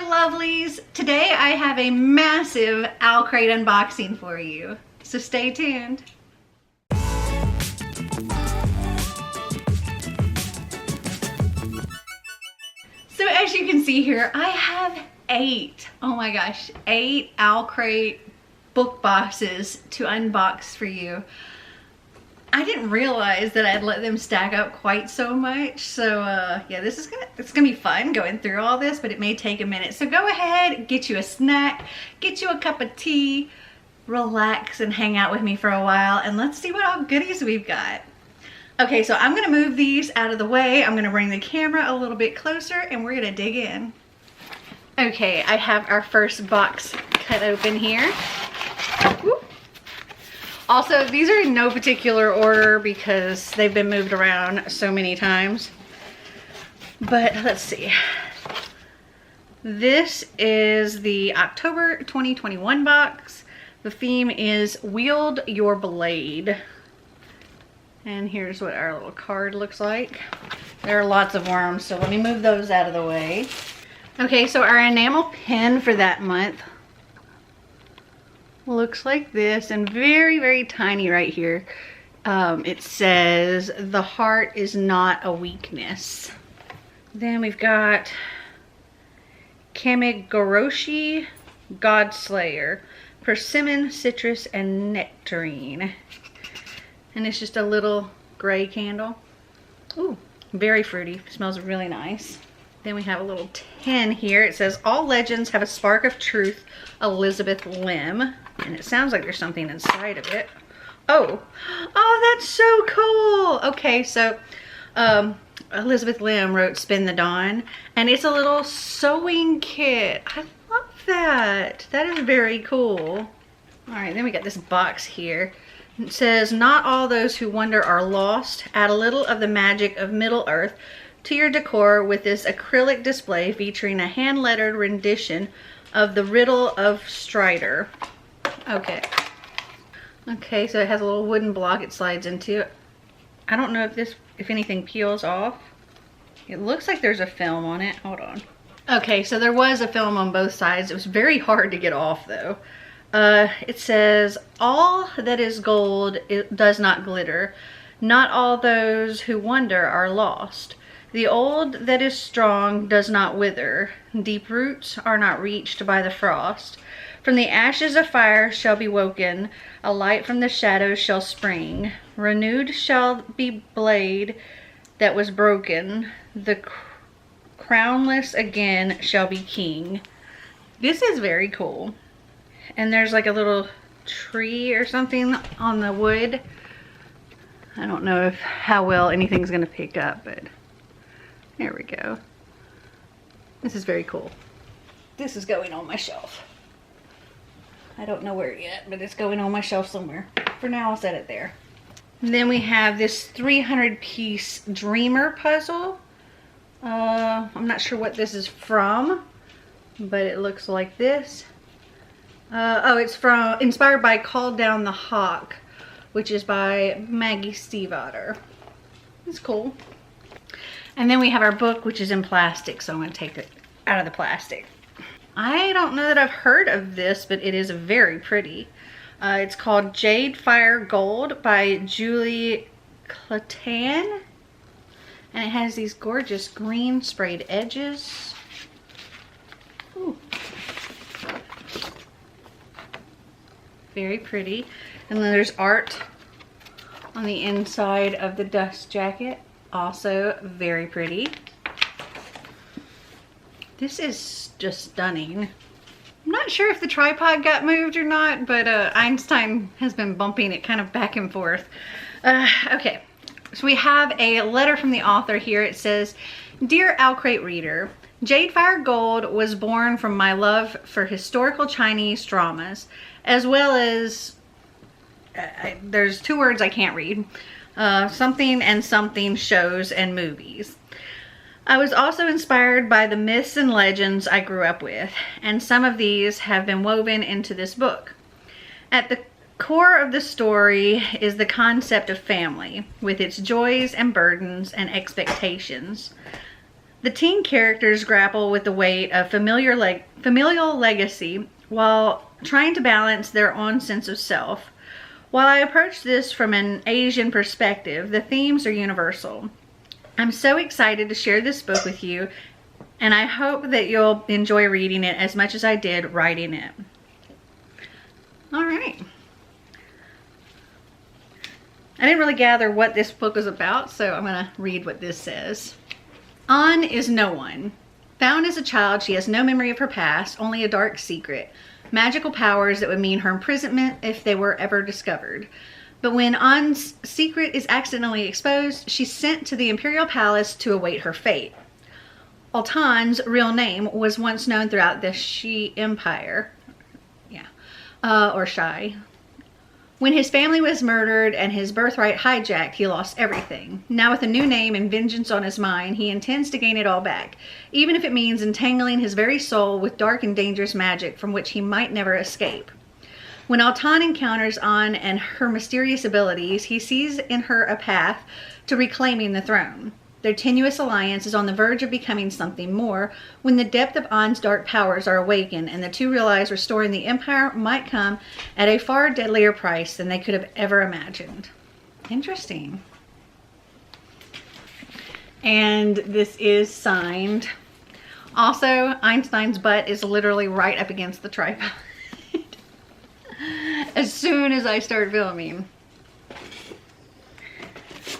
lovelies. Today I have a massive Owlcrate unboxing for you, so stay tuned. So as you can see here, I have 8 Owlcrate book boxes to unbox for you. I didn't realize that I'd let them stack up quite so much. So yeah, it's gonna be fun going through all this, but it may take a minute. So go ahead, get you a snack, get you a cup of tea, relax and hang out with me for a while, and let's see what all goodies we've got. Okay, so I'm gonna move these out of the way. I'm gonna bring the camera a little bit closer and we're gonna dig in. Okay, I have our first box cut open here. Whoop. Also, these are in no particular order because they've been moved around so many times. But let's see. This is the October 2021 box. The theme is Wield Your Blade. And here's what our little card looks like. There are lots of worms, so let me move those out of the way. Okay, so our enamel pin for that month looks like this, and very, very tiny right here. It says, "The heart is not a weakness." Then we've got Kamigoroshi Godslayer, persimmon, citrus, and nectarine. And it's just a little gray candle. Ooh, very fruity. Smells really nice. Then we have a little tin here. It says, "All legends have a spark of truth, Elizabeth Lim." And it sounds like there's something inside of it. Oh, that's so cool. Okay, so Elizabeth Lim wrote Spin the Dawn, and it's a little sewing kit. I love that. That is very cool. All right, then we got this box here. It says, "Not all those who wander are lost. Add a little of the magic of Middle Earth to your decor with this acrylic display featuring a hand-lettered rendition of the Riddle of Strider." Okay, so it has a little wooden block it slides into. I don't know if anything peels off. It looks like there's a film on it. Hold on. Okay, so there was a film on both sides. It was very hard to get off though. It says, "All that is gold, it does not glitter. Not all those who wander are lost. The old that is strong does not wither. Deep roots are not reached by the frost. From the ashes of fire shall be woken. A light from the shadows shall spring. Renewed shall be blade that was broken. The crownless again shall be king." This is very cool. And there's like a little tree or something on the wood. I don't know how well anything's gonna pick up, but there we go. This is very cool. This is going on my shelf. I don't know where yet, but it's going on my shelf somewhere. For now, I'll set it there. And then we have this 300-piece Dreamer puzzle. I'm not sure what this is from, but it looks like this. It's inspired by Call Down the Hawk, which is by Maggie Stiefvater. It's cool. And then we have our book, which is in plastic, so I'm going to take it out of the plastic. I don't know that I've heard of this, but it is very pretty. It's called Jade Fire Gold by Julie Clatan. And it has these gorgeous green sprayed edges. Ooh. Very pretty. And then there's art on the inside of the dust jacket. Also very pretty. This is just stunning. I'm not sure if the tripod got moved or not, but Einstein has been bumping it kind of back and forth. Okay, so we have a letter from the author here. It says, "Dear Owlcrate reader, Jade Fire Gold was born from my love for historical Chinese dramas, as well as, there's 2 words I can't read, something and something shows and movies. I was also inspired by the myths and legends I grew up with, and some of these have been woven into this book. At the core of the story is the concept of family, with its joys and burdens and expectations. The teen characters grapple with the weight of familial legacy while trying to balance their own sense of self. While I approach this from an Asian perspective, the themes are universal. I'm so excited to share this book with you, and I hope that you'll enjoy reading it as much as I did writing it. All right. I didn't really gather what this book was about, so I'm going to read what this says. An is no one. Found as a child, she has no memory of her past, only a dark secret. Magical powers that would mean her imprisonment if they were ever discovered. But when An's secret is accidentally exposed, she's sent to the Imperial Palace to await her fate. Altan's real name was once known throughout the Shi Empire. Or Shai. When his family was murdered and his birthright hijacked, he lost everything. Now with a new name and vengeance on his mind, he intends to gain it all back, even if it means entangling his very soul with dark and dangerous magic from which he might never escape. When Altan encounters An and her mysterious abilities, he sees in her a path to reclaiming the throne. Their tenuous alliance is on the verge of becoming something more when the depth of An's dark powers are awakened and the two realize restoring the Empire might come at a far deadlier price than they could have ever imagined. Interesting. And this is signed. Also, Einstein's butt is literally right up against the tripod as soon as I start filming.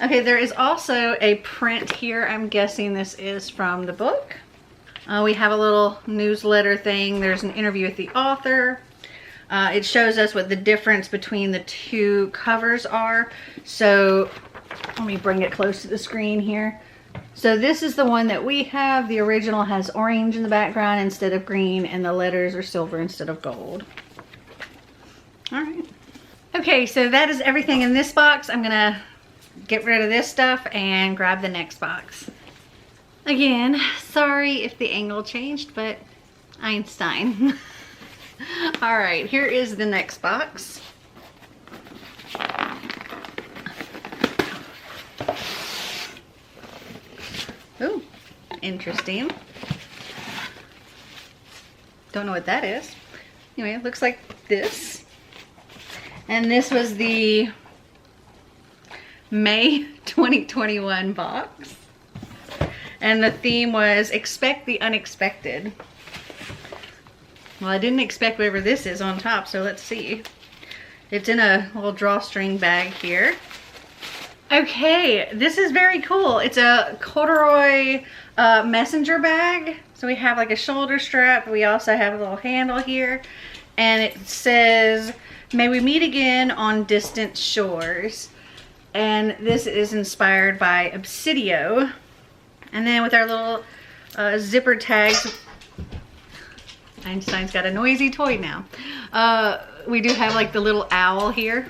Okay, there is also a print here. I'm guessing this is from the book. We have a little newsletter thing. There's an interview with the author. It shows us what the difference between the two covers are. So let me bring it close to the screen here. So this is the one that we have. The original has orange in the background instead of green, and the letters are silver instead of gold. All right. Okay, so that is everything in this box. I'm gonna get rid of this stuff and grab the next box. Again, sorry if the angle changed, but Einstein. All right, here is the next box. Ooh, interesting. Don't know what that is. Anyway, it looks like this. And this was the May 2021 box. And the theme was expect the unexpected. Well, I didn't expect whatever this is on top, so let's see. It's in a little drawstring bag here. Okay, this is very cool. It's a corduroy messenger bag. So we have like a shoulder strap. We also have a little handle here. And it says, "May we meet again on distant shores." And this is inspired by Obsidio. And then with our little zipper tags, Einstein's got a noisy toy now. We do have like the little owl here.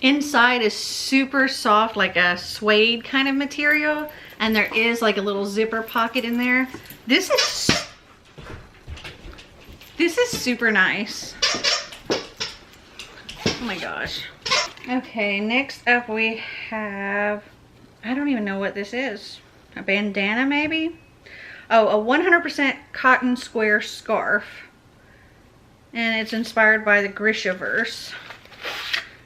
Inside is super soft, like a suede kind of material. And there is like a little zipper pocket in there. This is super nice. Oh my gosh. Okay, next up we have, I don't even know what this is. A bandana maybe? Oh, a 100% cotton square scarf. And it's inspired by the Grishaverse.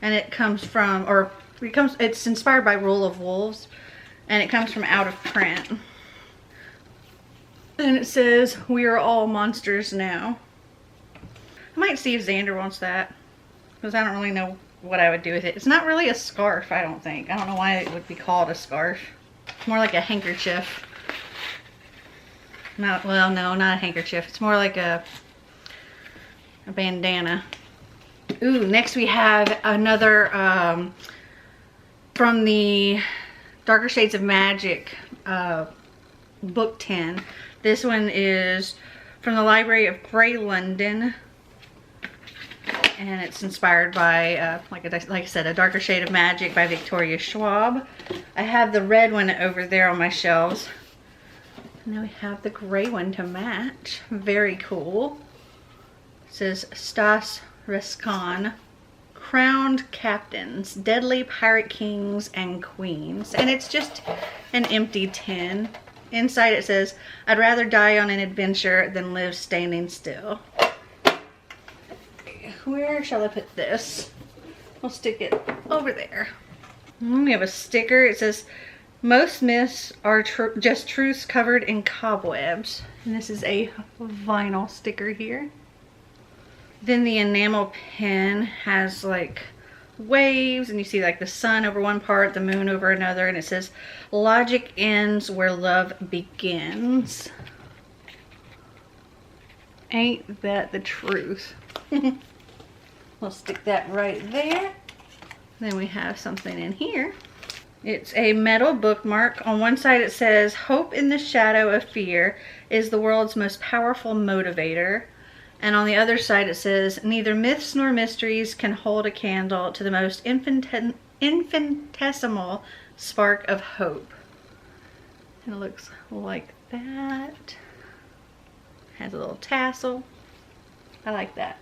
And it comes from, it's inspired by Rule of Wolves. And it comes from Out of Print. And it says, "We are all monsters now." I might see if Xander wants that, because I don't really know what I would do with it. It's not really a scarf, I don't think. I don't know why it would be called a scarf. It's more like a handkerchief. Well, no, not a handkerchief. It's more like a bandana. Ooh, next we have another from the Darker Shades of Magic book 10. This one is from the Library of Grey London. And it's inspired by, like I said, A Darker Shade of Magic by Victoria Schwab. I have the red one over there on my shelves. And then we have the gray one to match. Very cool. It says Stas Rescan. Crowned Captains, Deadly Pirate Kings and Queens. And it's just an empty tin. Inside it says, I'd rather die on an adventure than live standing still. Where shall I put this? We'll stick it over there. We have a sticker. It says, most myths are just truths covered in cobwebs. And this is a vinyl sticker here. Then the enamel pen has like waves, and you see like the sun over one part, the moon over another, and it says, logic ends where love begins. Ain't that the truth? We'll stick that right there. Then we have something in here. It's a metal bookmark. On one side it says, hope in the shadow of fear is the world's most powerful motivator. And on the other side it says, neither myths nor mysteries can hold a candle to the most infinitesimal spark of hope. And it looks like that. Has a little tassel. I like that.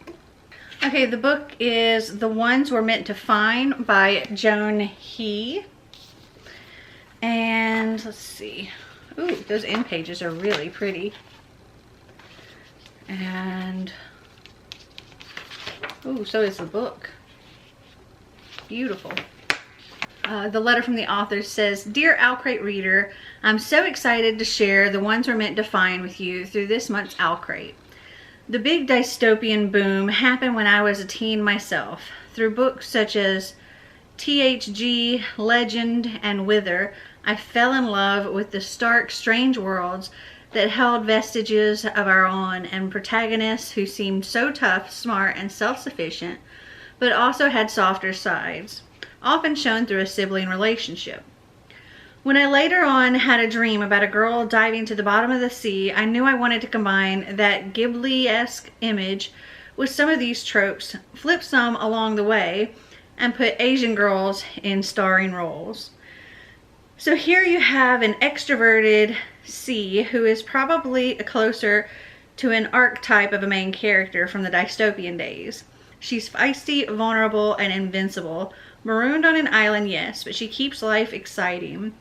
Okay, the book is The Ones We're Meant to Find by Jon Huckeby. And let's see. Ooh, those end pages are really pretty. And ooh, so is the book. Beautiful. The letter from the author says, Dear Owlcrate reader, I'm so excited to share The Ones We're Meant to Find with you through this month's Owlcrate. The big dystopian boom happened when I was a teen myself. Through books such as THG, Legend, and Wither, I fell in love with the stark, strange worlds that held vestiges of our own and protagonists who seemed so tough, smart, and self-sufficient, but also had softer sides, often shown through a sibling relationship. When I later on had a dream about a girl diving to the bottom of the sea, I knew I wanted to combine that Ghibli-esque image with some of these tropes, flip some along the way, and put Asian girls in starring roles. So here you have an extroverted C who is probably closer to an archetype of a main character from the dystopian days. She's feisty, vulnerable, and invincible. Marooned on an island, yes, but she keeps life exciting.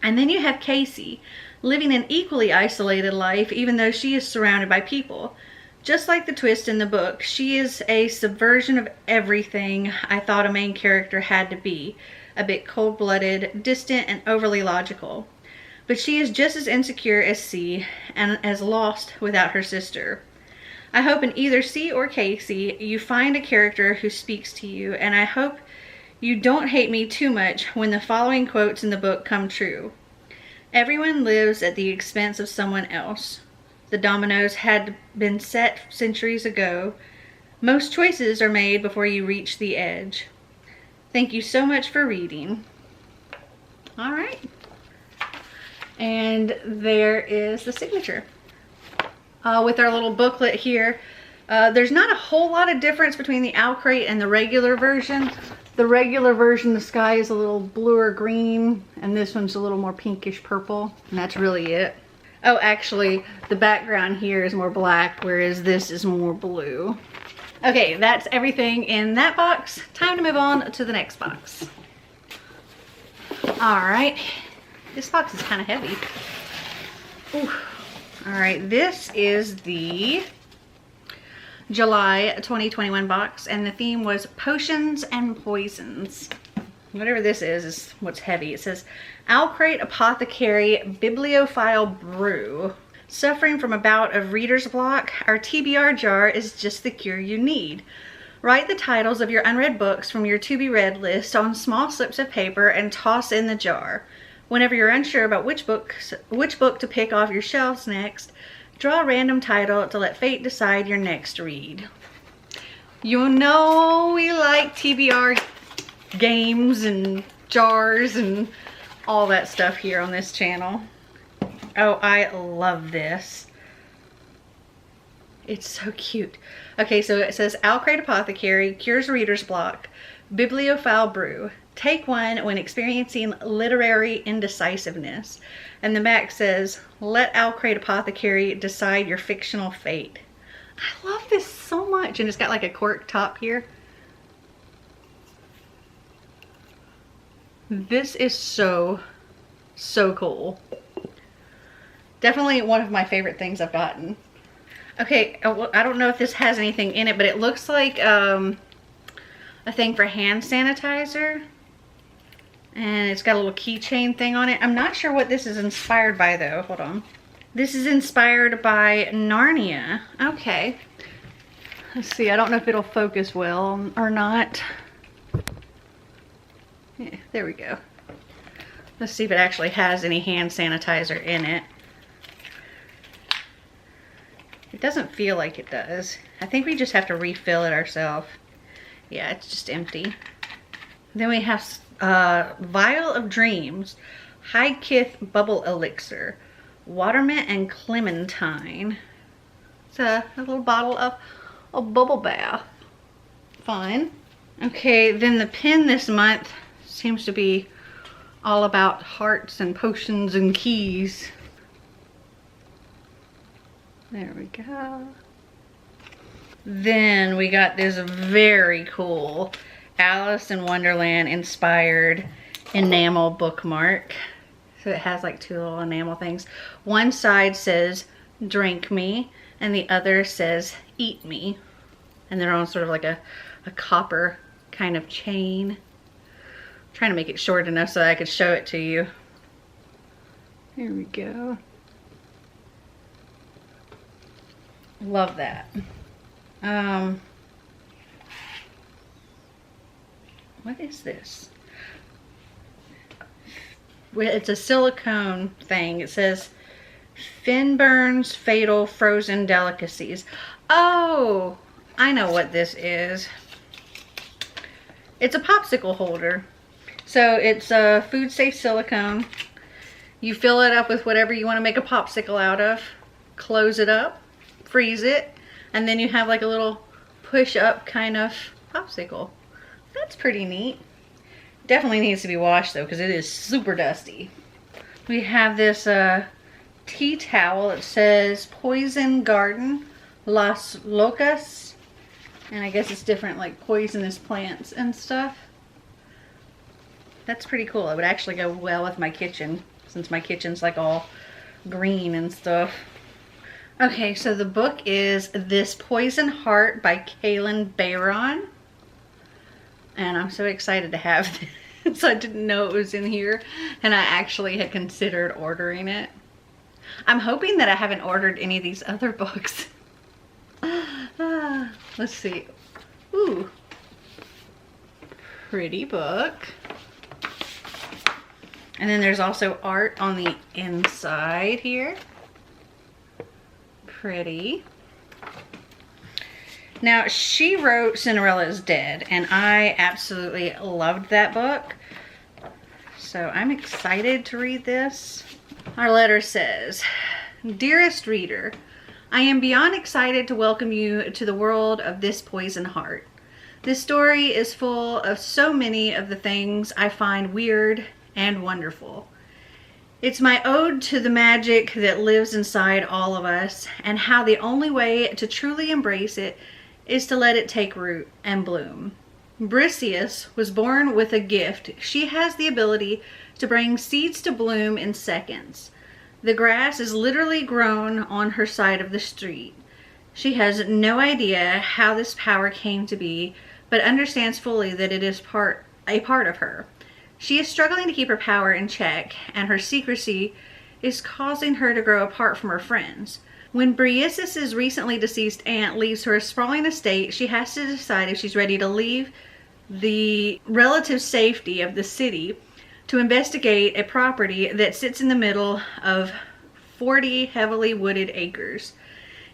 And then you have Casey, living an equally isolated life even though she is surrounded by people. Just like the twist in the book, she is a subversion of everything I thought a main character had to be. A bit cold-blooded, distant, and overly logical. But she is just as insecure as C and as lost without her sister. I hope in either C or Casey you find a character who speaks to you, and I hope you don't hate me too much when the following quotes in the book come true. Everyone lives at the expense of someone else. The dominoes had been set centuries ago. Most choices are made before you reach the edge. Thank you so much for reading. All right. And there is the signature. With our little booklet here, there's not a whole lot of difference between the Owlcrate and the regular version. The regular version, the sky is a little bluer green, and this one's a little more pinkish purple, and that's really it. Oh, actually, the background here is more black, whereas this is more blue. Okay, that's everything in that box. Time to move on to the next box. All right, this box is kind of heavy. Ooh. All right, this is the July 2021 box, and the theme was potions and poisons. Whatever this is what's heavy. It says, Owlcrate Apothecary Bibliophile Brew. Suffering from a bout of reader's block, our TBR jar is just the cure you need. Write the titles of your unread books from your to-be-read list on small slips of paper and toss in the jar. Whenever you're unsure about which book to pick off your shelves next, draw a random title to let fate decide your next read. You know we like TBR games and jars and all that stuff here on this channel. Oh, I love this. It's so cute. Okay, so it says Owlcrate Apothecary cures reader's block, Bibliophile Brew. Take one when experiencing literary indecisiveness. And the back says, let Owlcrate Apothecary decide your fictional fate. I love this so much. And it's got like a cork top here. This is so cool. Definitely one of my favorite things I've gotten. Okay, I don't know if this has anything in it, but it looks like a thing for hand sanitizer. And it's got a little keychain thing on it. I'm not sure what this is inspired by though. Hold on. This is inspired by Narnia. Okay. Let's see, I don't know if it'll focus well or not. Yeah, there we go. Let's see if it actually has any hand sanitizer in it. It doesn't feel like it does. I think we just have to refill it ourselves. Yeah, it's just empty. Then we have Vial of Dreams, High Kith Bubble Elixir, Watermint and Clementine. It's a little bottle of a bubble bath. Fun. Okay, then the pen this month seems to be all about hearts and potions and keys. There we go. Then we got this very cool Alice in Wonderland inspired enamel bookmark. So it has like two little enamel things. One side says drink me and the other says eat me. And they're on sort of like a copper kind of chain. I'm trying to make it short enough so that I could show it to you. Here we go. Love that. What is this? Well, it's a silicone thing. It says Finburn's Fatal Frozen Delicacies. Oh, I know what this is. It's a popsicle holder. So it's a food safe silicone. You fill it up with whatever you want to make a popsicle out of. Close it up, freeze it, and then you have like a little push up kind of popsicle. That's pretty neat. Definitely needs to be washed though because it is super dusty. We have this tea towel. It says Poison Garden Las Locas. And I guess it's different like poisonous plants and stuff. That's pretty cool. It would actually go well with my kitchen since my kitchen's like all green and stuff. Okay, so the book is This Poison Heart by Kaylin Bayron. And I'm so excited to have this. I didn't know it was in here and I actually had considered ordering it. I'm hoping that I haven't ordered any of these other books. Let's see. Ooh. Pretty book. And then there's also art on the inside here. Pretty. Now, she wrote Cinderella is Dead, and I absolutely loved that book. So I'm excited to read this. Our letter says, Dearest reader, I am beyond excited to welcome you to the world of This Poison Heart. This story is full of so many of the things I find weird and wonderful. It's my ode to the magic that lives inside all of us and how the only way to truly embrace it is to let it take root and bloom. Briseis was born with a gift. She has the ability to bring seeds to bloom in seconds. The grass is literally grown on her side of the street. She has no idea how this power came to be, but understands fully that it is a part of her. She is struggling to keep her power in check, and her secrecy is causing her to grow apart from her friends. When Briseis' recently deceased aunt leaves her a sprawling estate, she has to decide if she's ready to leave the relative safety of the city to investigate a property that sits in the middle of 40 heavily wooded acres.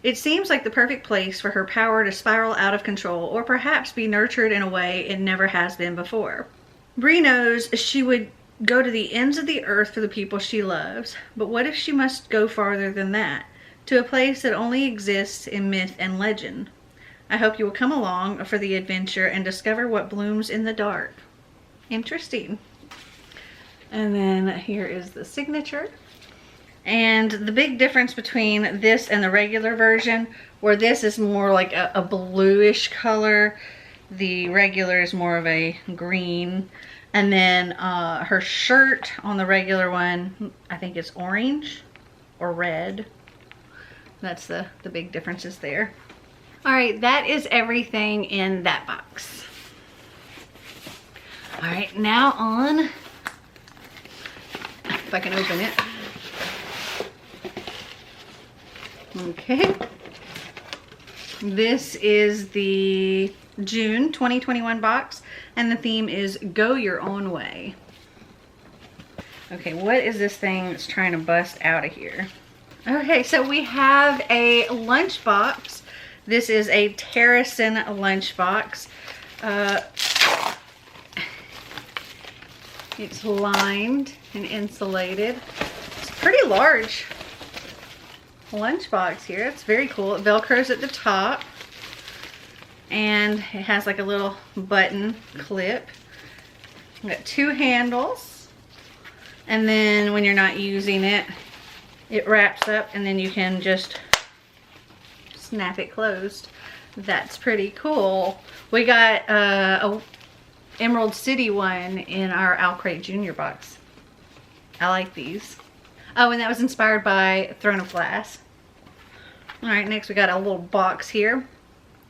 It seems like the perfect place for her power to spiral out of control, or perhaps be nurtured in a way it never has been before. Bree knows she would go to the ends of the earth for the people she loves, but what if she must go farther than that, to a place that only exists in myth and legend? I hope you will come along for the adventure and discover what blooms in the dark. Interesting. And then here is the signature. And the big difference between this and the regular version, where this is more like a bluish color, the regular is more of a green. And then her shirt on the regular one, I think it's orange or red. That's the big differences there. All right, that is everything in that box. All right, now on, if I can open it. Okay. This is the June 2021 box, and the theme is Go Your Own Way. Okay, what is this thing that's trying to bust out of here? Okay, so we have a lunchbox. This is a Terracin lunchbox. It's lined and insulated. It's a pretty large lunchbox here. It's very cool. It velcros at the top, and it has like a little button clip. Got 2 handles, and then when you're not using it, it wraps up, and then you can just snap it closed. That's pretty cool. We got a Emerald City one in our Owlcrate Junior box. I like these. Oh, and that was inspired by Throne of Glass. All right, next we got a little box here.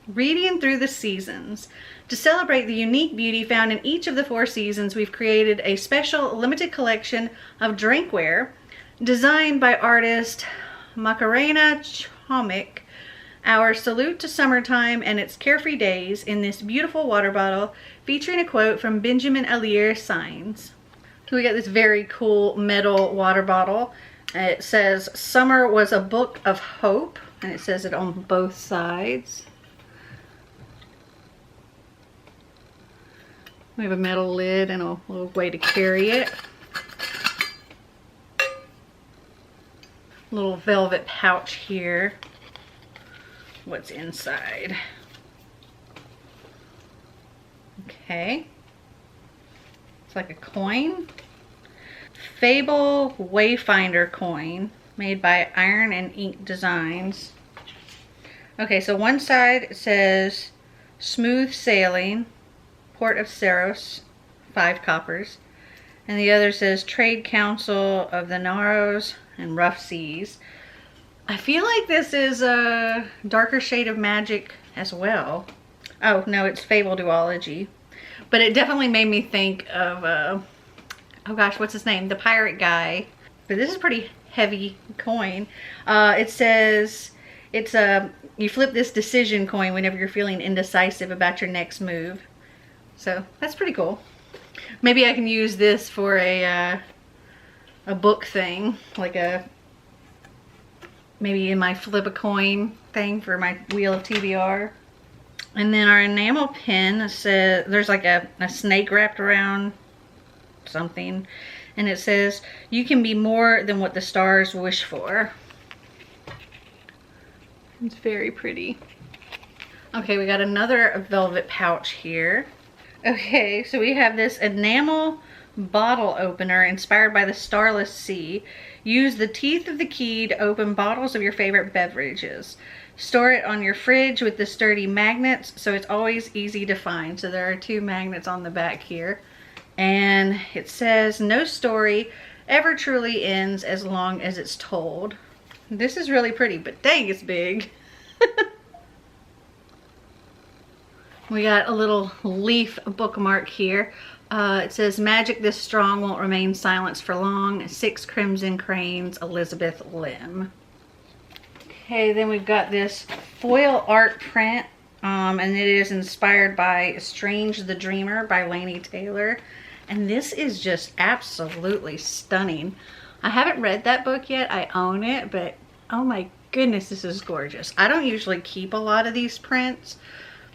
Reading Through the Seasons. To celebrate the unique beauty found in each of the 4 seasons, we've created a special limited collection of drinkware designed by artist Macarena Chomik. Our salute to summertime and its carefree days in this beautiful water bottle featuring a quote from Benjamin Alire Signs. So we got this very cool metal water bottle. It says, "Summer was a book of hope," and it says it on both sides. We have a metal lid and a little way to carry it. Little velvet pouch here. What's inside? Okay. It's like a coin. Fable Wayfinder coin made by Iron and Ink Designs. Okay, so one side it says Smooth Sailing, Port of Saros, 5 coppers. And the other says Trade Council of the Narrows and Rough Seas. I feel like this is a darker shade of magic as well. Oh, no, it's Fable Duology. But it definitely made me think of, oh gosh, what's his name? The pirate guy. But this is a pretty heavy coin. It says, it's you flip this decision coin whenever you're feeling indecisive about your next move. So that's pretty cool. Maybe I can use this for a book thing, like maybe in my flip a coin thing for my Wheel of TBR. And then our enamel pin says, there's like a snake wrapped around something, and it says, "You can be more than what the stars wish for." It's very pretty. Okay, we got another velvet pouch here. Okay, so we have this enamel bottle opener inspired by the Starless Sea. Use the teeth of the key to open bottles of your favorite beverages. Store it on your fridge with the sturdy magnets so it's always easy to find. So there are 2 magnets on the back here. And it says, "No story ever truly ends as long as it's told." This is really pretty, but dang, it's big. We got a little leaf bookmark here. It says, "Magic this strong won't remain silenced for long. 6 crimson cranes, Elizabeth Lim." Okay, then we've got this foil art print, and it is inspired by Strange the Dreamer by Laini Taylor. And this is just absolutely stunning. I haven't read that book yet. I own it, but oh my goodness, this is gorgeous. I don't usually keep a lot of these prints,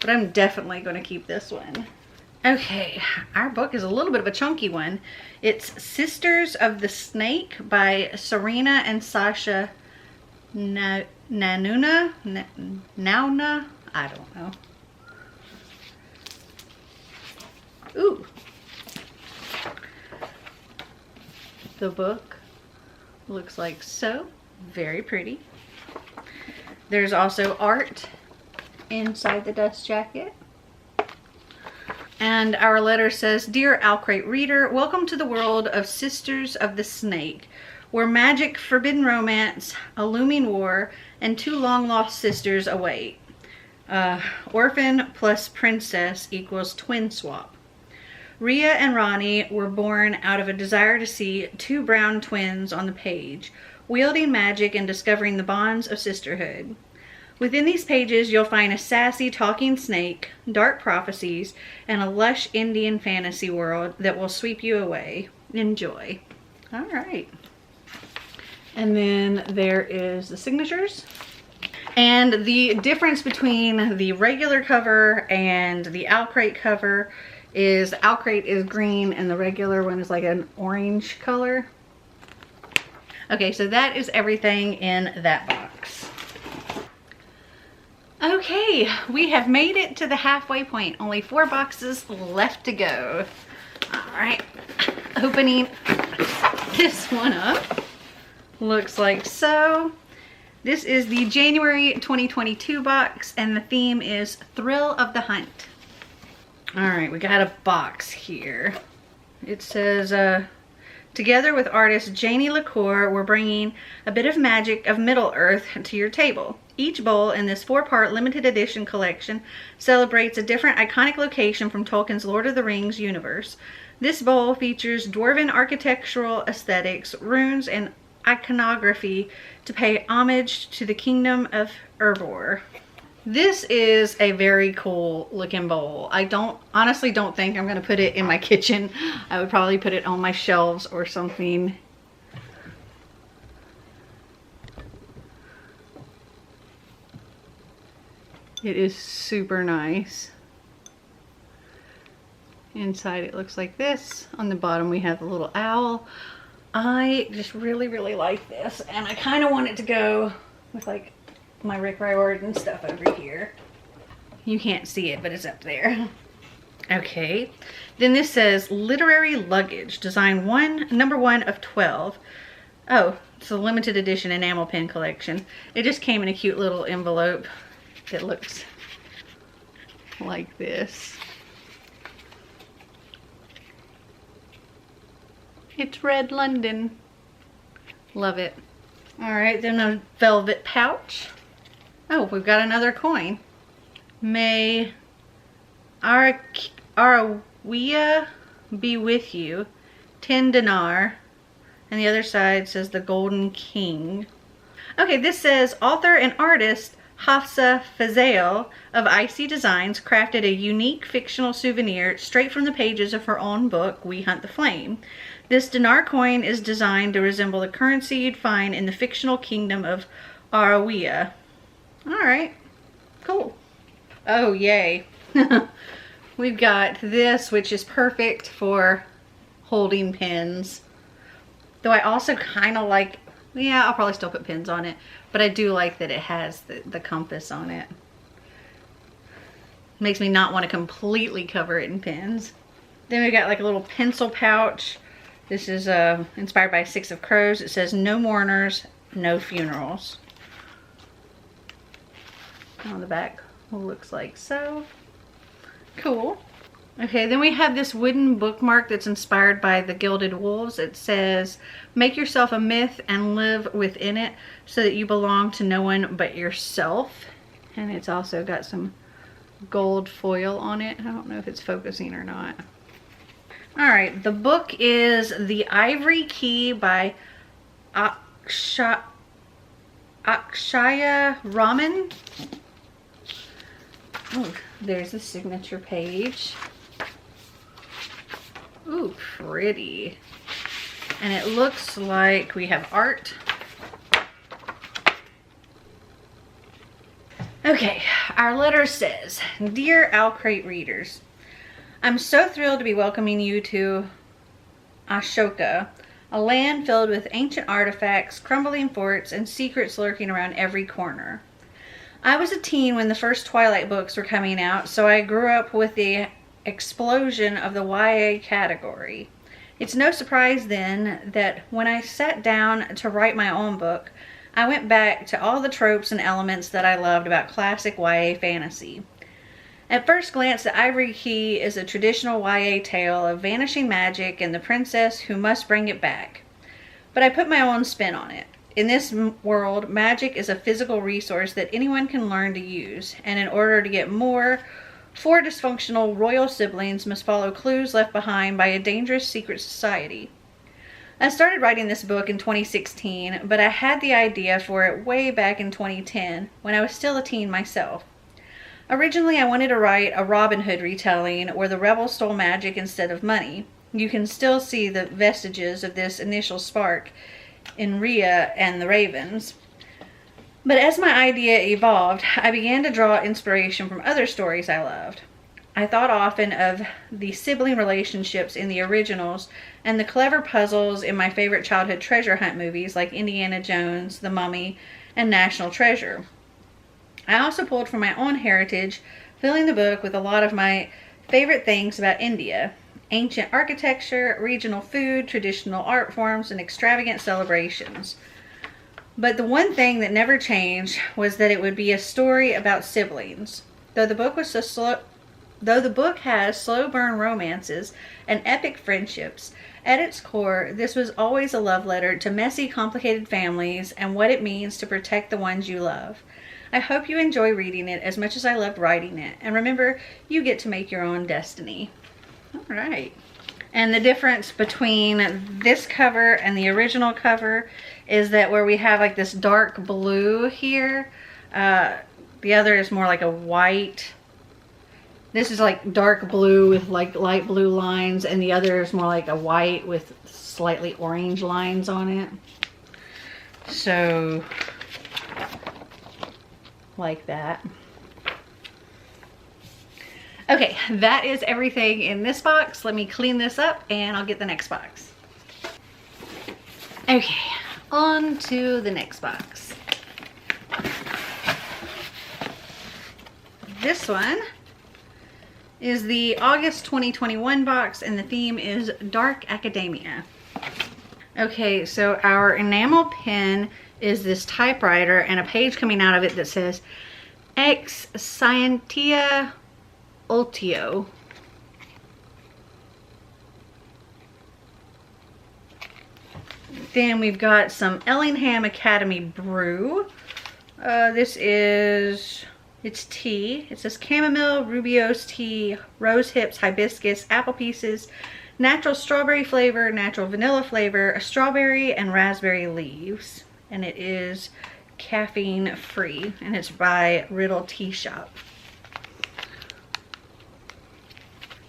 but I'm definitely going to keep this one. Okay, our book is a little bit of a chunky one. It's Sisters of the Snake by Serena and Sasha Nauna? I don't know. Ooh. The book looks like so. Very pretty. There's also art inside the dust jacket. And our letter says, Dear Owlcrate reader, welcome to the world of Sisters of the Snake, where magic, forbidden romance, a looming war, and 2 long-lost sisters await. Orphan plus princess equals twin swap. Rhea and Ronnie were born out of a desire to see 2 brown twins on the page, wielding magic and discovering the bonds of sisterhood. Within these pages, you'll find a sassy talking snake, dark prophecies, and a lush Indian fantasy world that will sweep you away. Enjoy. All right. And then there is the signatures. And the difference between the regular cover and the Owlcrate cover is the Owlcrate is green and the regular one is like an orange color. Okay, so that is everything in that box. Okay, we have made it to the halfway point. Only 4 boxes left to go. All right, opening this one up. Looks like so. This is the January 2022 box, and the theme is Thrill of the Hunt. All right, we got a box here. It says, together with artist Janie LaCour, we're bringing a bit of magic of Middle-earth to your table. Each bowl in this 4-part limited edition collection celebrates a different iconic location from Tolkien's Lord of the Rings universe. This bowl features dwarven architectural aesthetics, runes, and iconography to pay homage to the kingdom of Erebor. This is a very cool looking bowl. I honestly don't think I'm going to put it in my kitchen. I would probably put it on my shelves or something. It is super nice. Inside it looks like this. On the bottom we have a little owl. I just really like this, and I kind of want it to go with like my Rick Riordan stuff over here. You can't see it, but it's up there. Okay, then this says literary luggage, design number 1 of 12. Oh, it's a limited edition enamel pen collection. It just came in a cute little envelope that looks like this. It's Red London. Love it. All right, then a velvet pouch. Oh, we've got another coin. May Arawia be with you. 10 dinar. And the other side says the Golden King. Okay, this says author and artist Hafsa Fazail of Icy Designs crafted a unique fictional souvenir straight from the pages of her own book, We Hunt the Flame. This dinar coin is designed to resemble the currency you'd find in the fictional kingdom of Arawia. Alright, cool. Oh, yay. We've got this, which is perfect for holding pens. Though I also kind of like, yeah, I'll probably still put pins on it, but I do like that it has the compass on it. Makes me not want to completely cover it in pins. Then we got like a little pencil pouch. This is inspired by 6 of Crows. It says, no mourners, no funerals. On the back looks like so. Cool. Okay, then we have this wooden bookmark that's inspired by the Gilded Wolves. It says, make yourself a myth and live within it so that you belong to no one but yourself. And it's also got some gold foil on it. I don't know if it's focusing or not. All right, the book is The Ivory Key by Akshaya Raman. Oh, there's the signature page. Ooh, pretty. And it looks like we have art. Okay, our letter says, Dear Owlcrate readers, I'm so thrilled to be welcoming you to Ashoka, a land filled with ancient artifacts, crumbling forts, and secrets lurking around every corner. I was a teen when the first Twilight books were coming out, so I grew up with the explosion of the YA category. It's no surprise then that when I sat down to write my own book, I went back to all the tropes and elements that I loved about classic YA fantasy. At first glance, The Ivory Key is a traditional YA tale of vanishing magic and the princess who must bring it back. But I put my own spin on it. In this world, magic is a physical resource that anyone can learn to use, and in order to get more, 4 dysfunctional royal siblings must follow clues left behind by a dangerous secret society. I started writing this book in 2016, but I had the idea for it way back in 2010, when I was still a teen myself. Originally, I wanted to write a Robin Hood retelling where the rebels stole magic instead of money. You can still see the vestiges of this initial spark in Rhea and the Ravens. But as my idea evolved, I began to draw inspiration from other stories I loved. I thought often of the sibling relationships in the originals and the clever puzzles in my favorite childhood treasure hunt movies like Indiana Jones, The Mummy, and National Treasure. I also pulled from my own heritage, filling the book with a lot of my favorite things about India: ancient architecture, regional food, traditional art forms, and extravagant celebrations. But the one thing that never changed was that it would be a story about siblings. Though the book has slow burn romances and epic friendships, at its core, this was always a love letter to messy, complicated families and what it means to protect the ones you love. I hope you enjoy reading it as much as I loved writing it. And remember, you get to make your own destiny. All right. And the difference between this cover and the original cover is that where we have like this dark blue here, the other is more like a white. This is like dark blue with like light blue lines, and the other is more like a white with slightly orange lines on it. So, like that. Okay, that is everything in this box. Let me clean this up and I'll get the next box. Okay, on to the next box. This one is the August 2021 box, and the theme is Dark Academia. Okay, so our enamel pen is this typewriter and a page coming out of it that says Ex Scientia Ultio. Then we've got some Ellingham Academy brew. It's tea. It says chamomile, rooibos tea, rose hips, hibiscus, apple pieces, natural strawberry flavor, natural vanilla flavor, a strawberry and raspberry leaves. And it is caffeine free, and it's by Riddle Tea Shop.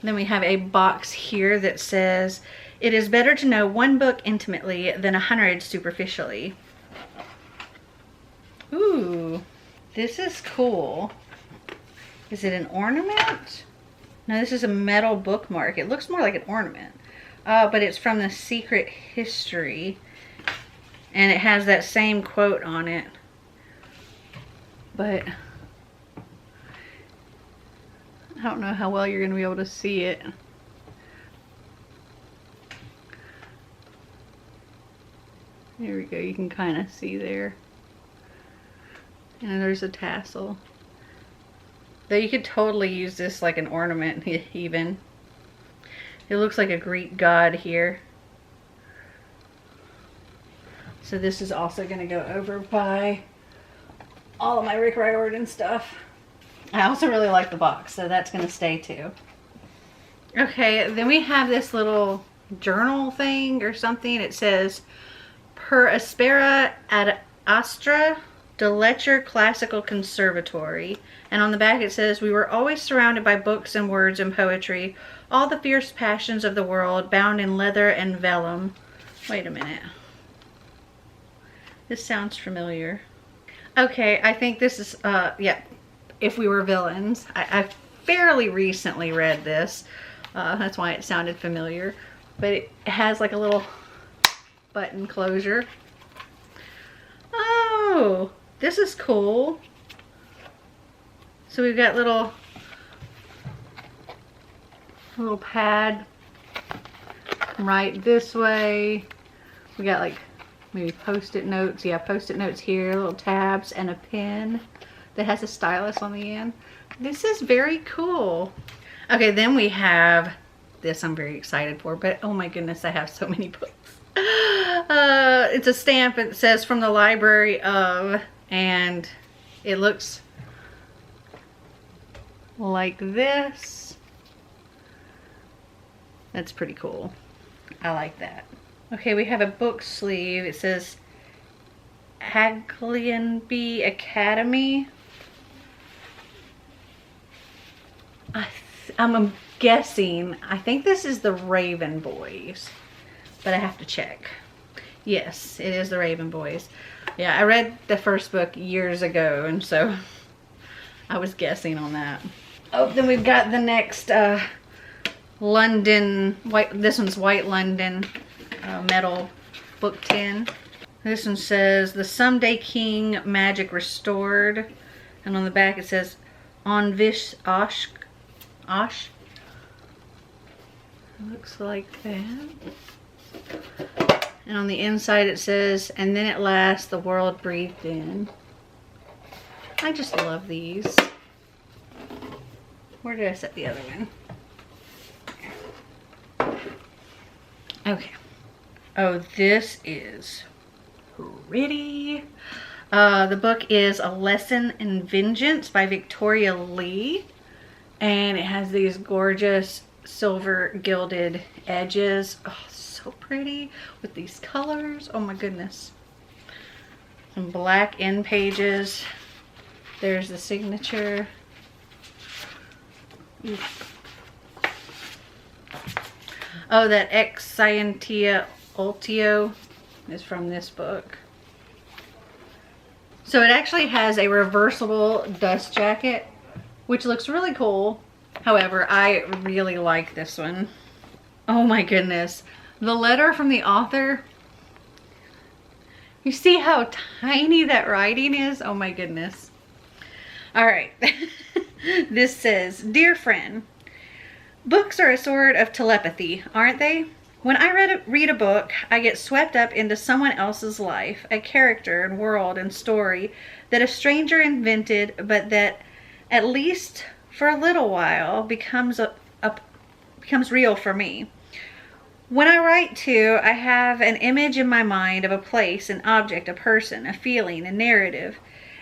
Then we have a box here that says, it is better to know one book intimately than 100 superficially. Ooh, this is cool. Is it an ornament? No, this is a metal bookmark. It looks more like an ornament, but it's from The Secret History. And it has that same quote on it. But I don't know how well you're going to be able to see it. There we go. You can kind of see there. And there's a tassel. Though you could totally use this like an ornament even. It looks like a Greek god here. So this is also going to go over by all of my Rick Riordan stuff. I also really like the box, so that's going to stay too. Okay, then we have this little journal thing or something. It says, Per Aspera ad Astra de Lecture Classical Conservatory. And on the back it says, we were always surrounded by books and words and poetry, all the fierce passions of the world bound in leather and vellum. Wait a minute. This sounds familiar. Okay, I think this is, yeah, If We Were Villains. I fairly recently read this. That's why it sounded familiar. But it has like a little button closure. Oh, this is cool. So we've got little pad right this way. We got like maybe post-it notes. Yeah, post-it notes here, little tabs and a pen. that has a stylus on the end. This is very cool. Okay, then we have this I'm very excited for, but oh my goodness, I have so many books. It's a stamp. It says from the library of, and it looks like this. That's pretty cool. I like that. Okay, we have a book sleeve. It says Haglionby Academy. I'm guessing, I think this is the Raven Boys, but I have to check. Yes, it is the Raven Boys. Yeah, I read the first book years ago, and so I was guessing on that. Oh, then we've got the next London, this one's White London metal book tin. This one says The Someday King Magic Restored, and on the back it says On Vish Osh. Looks like that. And on the inside it says, and then at last the world breathed in. I just love these. Where did I set the other one? Okay. Oh, this is pretty. The book is A Lesson in Vengeance by Victoria Lee. And it has these gorgeous silver gilded edges. Oh, so pretty with these colors. Oh my goodness. Some black end pages. There's the signature. Oh, that Ex Scientia Ultio is from this book. So it actually has a reversible dust jacket, which looks really cool. However, I really like this one. Oh my goodness. The letter from the author. You see how tiny that writing is? Oh my goodness. All right. This says, Dear friend, books are a sort of telepathy, aren't they? When I read a book, I get swept up into someone else's life, a character and world and story that a stranger invented, but that at least for a little while becomes real for me. When I write too, I have an image in my mind of a place, an object, a person, a feeling, a narrative,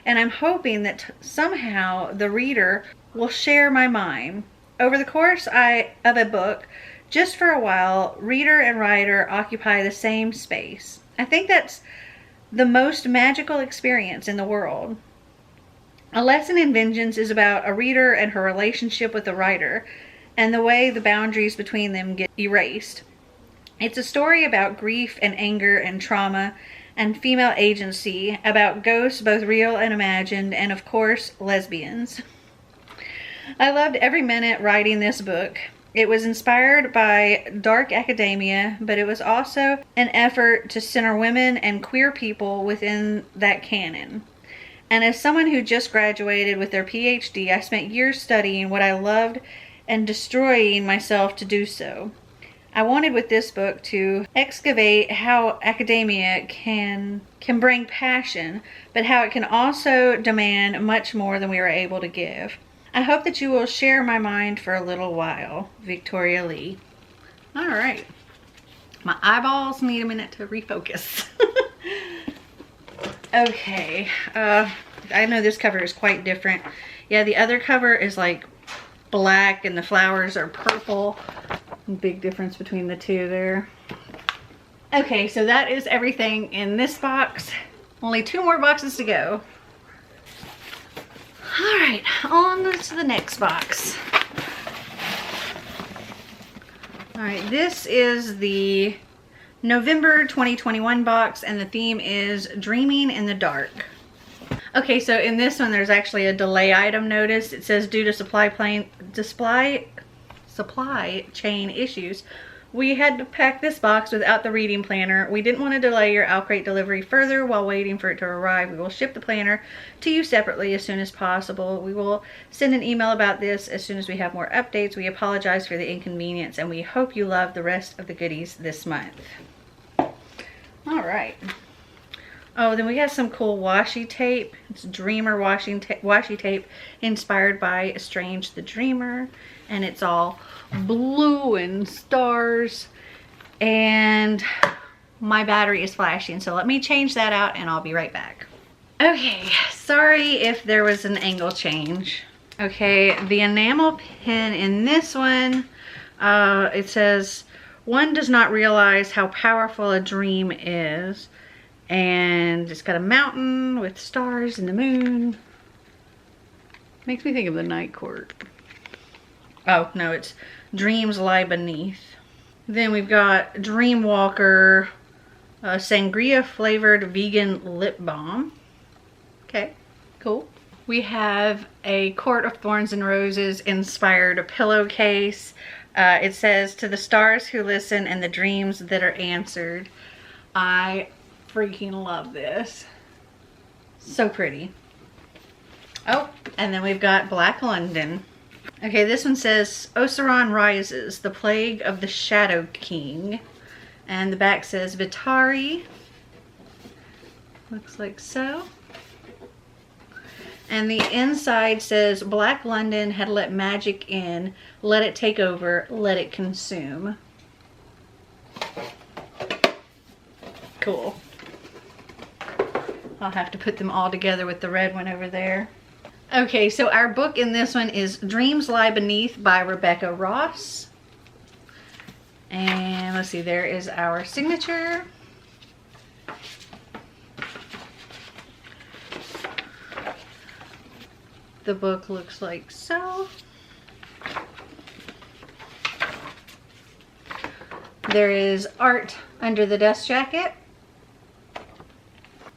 and I'm hoping that somehow the reader will share my mind. Over the course of a book, just for a while, reader and writer occupy the same space. I think that's the most magical experience in the world. A Lesson in Vengeance is about a reader and her relationship with the writer and the way the boundaries between them get erased. It's a story about grief and anger and trauma and female agency, about ghosts, both real and imagined, and of course, lesbians. I loved every minute writing this book. It was inspired by dark academia, but it was also an effort to center women and queer people within that canon. And as someone who just graduated with their PhD, I spent years studying what I loved and destroying myself to do so. I wanted with this book to excavate how academia can bring passion, but how it can also demand much more than we are able to give. I hope that you will share my mind for a little while. Victoria Lee. All right. My eyeballs need a minute to refocus. Okay. I know this cover is quite different. Yeah, the other cover is like black and the flowers are purple. Big difference between the two there. Okay, so that is everything in this box. Only 2 more boxes to go. All right, on to the next box. All right, this is the November 2021 box, and the theme is Dreaming in the Dark. Okay, so in this one, there's actually a delay item notice. It says due to supply chain issues, we had to pack this box without the reading planner. We didn't want to delay your Owlcrate delivery further while waiting for it to arrive. We will ship the planner to you separately as soon as possible. We will send an email about this as soon as we have more updates. We apologize for the inconvenience, and we hope you love the rest of the goodies this month. All right. Oh, then we got some cool washi tape. It's Dreamer washi tape inspired by Strange the Dreamer. And it's all blue and stars. And my battery is flashing, so let me change that out and I'll be right back. Okay, sorry if there was an angle change. Okay, the enamel pin in this one, it says, one does not realize how powerful a dream is. And it's got a mountain with stars and the moon. Makes me think of the night court. Oh, no, it's dreams lie beneath. Then we've got Dreamwalker sangria flavored vegan lip balm. Okay, cool. We have a Court of Thorns and Roses inspired pillowcase. It says, to the stars who listen and the dreams that are answered. I freaking love this. So pretty. Oh, and then we've got Black London. Okay, this one says, Oseron rises, the plague of the Shadow King. And the back says, Vitari. Looks like so. And the inside says, Black London had let magic in. Let it take over. Let it consume. Cool. I'll have to put them all together with the red one over there. Okay, so our book in this one is Dreams Lie Beneath by Rebecca Ross. And let's see, there is our signature. The book looks like so. There is art under the dust jacket.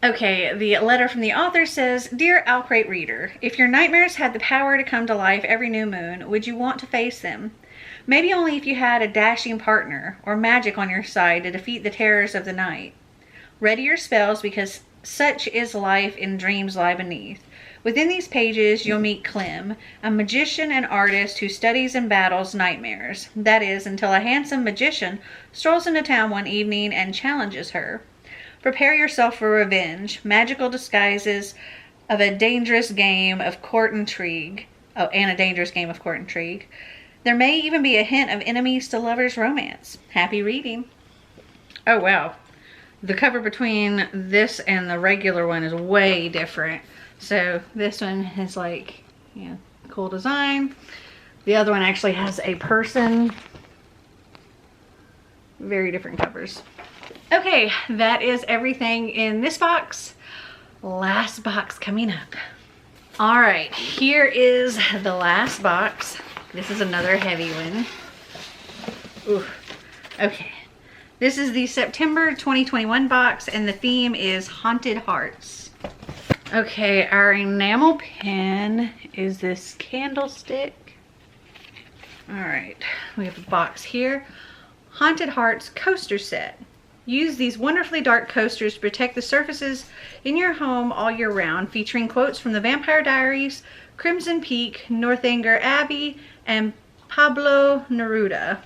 Okay, the letter from the author says, Dear Owlcrate reader, if your nightmares had the power to come to life every new moon, would you want to face them? Maybe only if you had a dashing partner or magic on your side to defeat the terrors of the night. Ready your spells, because such is life in Dreams Lie Beneath. Within these pages, you'll meet Clem, a magician and artist who studies and battles nightmares. That is, until a handsome magician strolls into town one evening and challenges her. Prepare yourself for revenge, magical disguises of a dangerous game of court intrigue. Oh, and a dangerous game of court intrigue. There may even be a hint of enemies to lovers romance. Happy reading. Oh, wow. The cover between this and the regular one is way different. So this one is like, you know, cool design. The other one actually has a person. Very different covers. Okay, that is everything in this box. Last box coming up. All right, here is the last box. This is another heavy one. Ooh, okay. This is the September 2021 box, and the theme is Haunted Hearts. Okay, our enamel pen is this candlestick. All right, we have a box here. Haunted Hearts coaster set. Use these wonderfully dark coasters to protect the surfaces in your home all year round, featuring quotes from the Vampire Diaries, Crimson Peak, Northanger Abbey, and Pablo Neruda.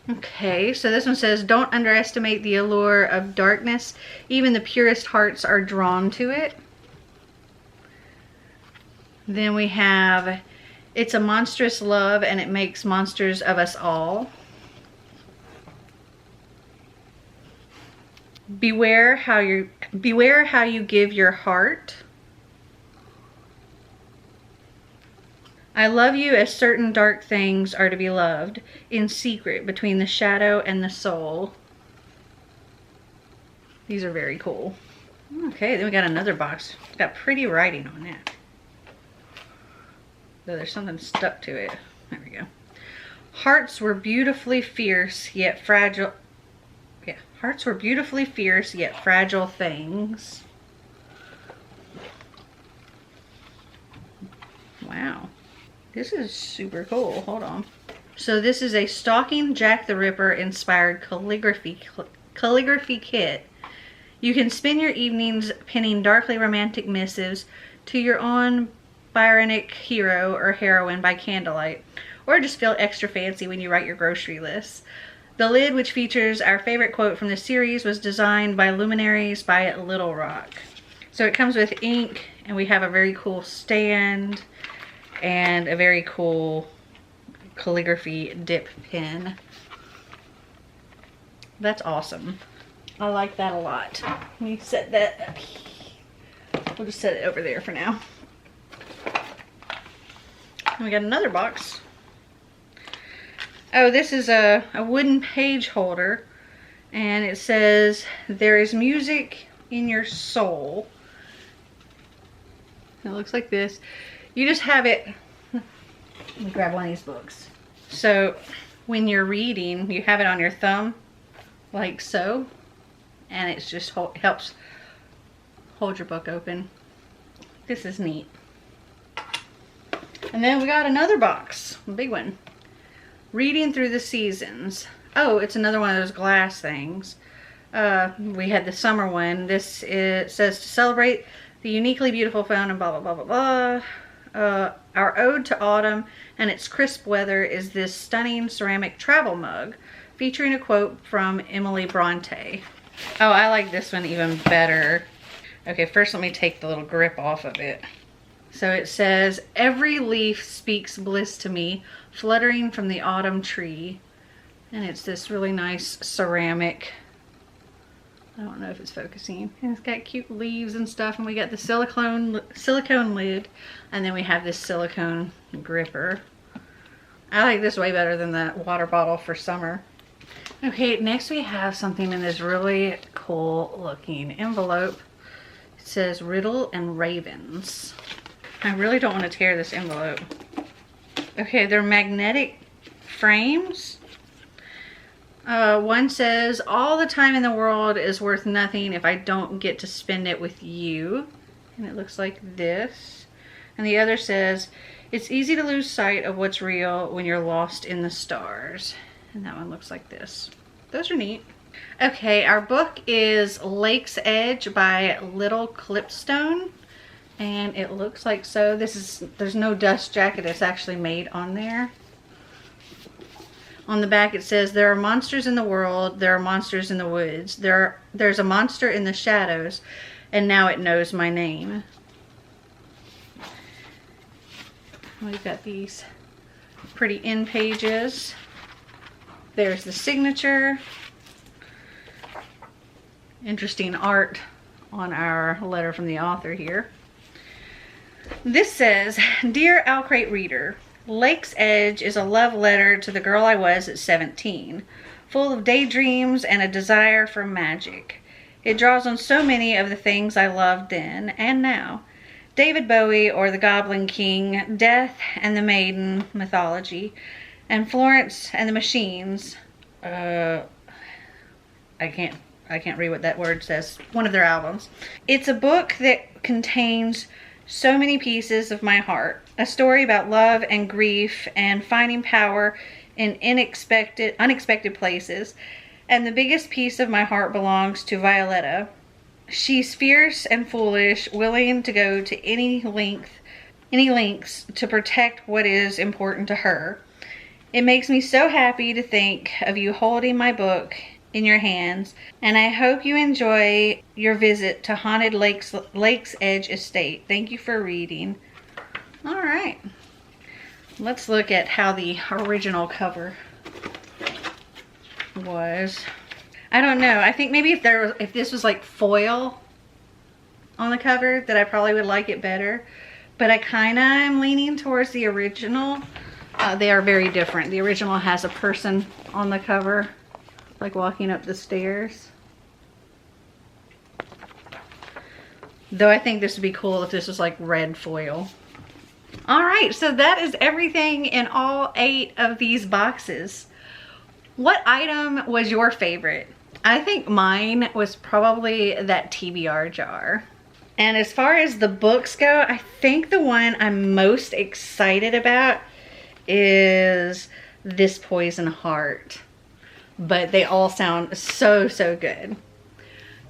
Okay, so this one says, don't underestimate the allure of darkness. Even the purest hearts are drawn to it. Then we have, it's a monstrous love and it makes monsters of us all. Beware how you give your heart. I love you as certain dark things are to be loved, in secret between the shadow and the soul. These are very cool. Okay, then we got another box. It's got pretty writing on it. Though there's something stuck to it. There we go. Hearts were beautifully fierce yet fragile. Yeah, hearts were beautifully fierce yet fragile things. Wow. This is super cool. Hold on. So this is a Stalking Jack the Ripper inspired calligraphy kit. You can spend your evenings penning darkly romantic missives to your own Byronic hero or heroine by candlelight, or just feel extra fancy when you write your grocery list. The lid, which features our favorite quote from the series, was designed by luminaries by Little Rock. So it comes with ink, and we have a very cool stand and a very cool calligraphy dip pen. That's awesome. I like that a lot. Let me set that up here. We'll just set it over there for now. And we got another box. Oh, this is a wooden page holder, and it says, "There is music in your soul." It looks like this. You just have it. Let me grab one of these books. So when you're reading, you have it on your thumb, like so, and it just helps hold your book open. This is neat. And then we got another box, a big one. Reading Through the Seasons. Oh, it's another one of those glass things. We had the summer one. This says, "To celebrate the uniquely beautiful fountain and blah, blah, blah, blah, blah. Our ode to autumn and its crisp weather is this stunning ceramic travel mug featuring a quote from Emily Bronte." Oh, I like this one even better. Okay, first let me take the little grip off of it. So it says, "Every leaf speaks bliss to me, fluttering from the autumn tree." And it's this really nice ceramic, I don't know if it's focusing. And it's got cute leaves and stuff, and we got the silicone lid, and then we have this silicone gripper. I like this way better than the water bottle for summer. Okay, next we have something in this really cool looking envelope. It says Riddle and Ravens. I really don't want to tear this envelope. Okay, they're magnetic frames. One says, "All the time in the world is worth nothing if I don't get to spend it with you." And it looks like this. And the other says, "It's easy to lose sight of what's real when you're lost in the stars." And that one looks like this. Those are neat. Okay, our book is Lake's Edge by Little Clipstone. And it looks like so. There's no dust jacket. It's actually made on there. On the back it says, "There are monsters in the world. There are monsters in the woods. There's a monster in the shadows. And now it knows my name." We've got these pretty end pages. There's the signature. Interesting art on our letter from the author here. This says, "Dear Owlcrate reader, Lake's Edge is a love letter to the girl I was at 17, full of daydreams and a desire for magic. It draws on so many of the things I loved then and now. David Bowie or the Goblin King, Death and the Maiden mythology, and Florence and the Machines." I can't read what that word says. One of their albums. "It's a book that contains so many pieces of my heart. A story about love and grief and finding power in unexpected places. And the biggest piece of my heart belongs to Violetta. She's fierce and foolish, willing to go to any lengths to protect what is important to her. It makes me so happy to think of you holding my book in your hands, and I hope you enjoy your visit to Haunted Lake's Edge Estate. Thank you for reading." All right, let's look at how the original cover was. I don't know. I think maybe if this was like foil on the cover, that I probably would like it better. But I kind of am leaning towards the original. They are very different. The original has a person on the cover, like walking up the stairs. Though I think this would be cool if this was like red foil. All right, so that is everything in all 8 of these boxes. What item was your favorite? I think mine was probably that TBR jar. And as far as the books go, I think the one I'm most excited about is this Poison Heart. But they all sound so, so good.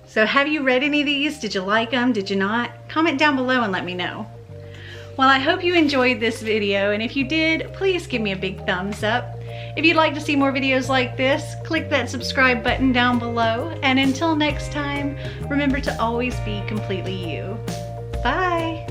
So have you read any of these? Did you like them? Did you not? Comment down below and let me know. Well, I hope you enjoyed this video, and if you did, please give me a big thumbs up. If you'd like to see more videos like this, click that subscribe button down below. And until next time, remember to always be completely you. Bye.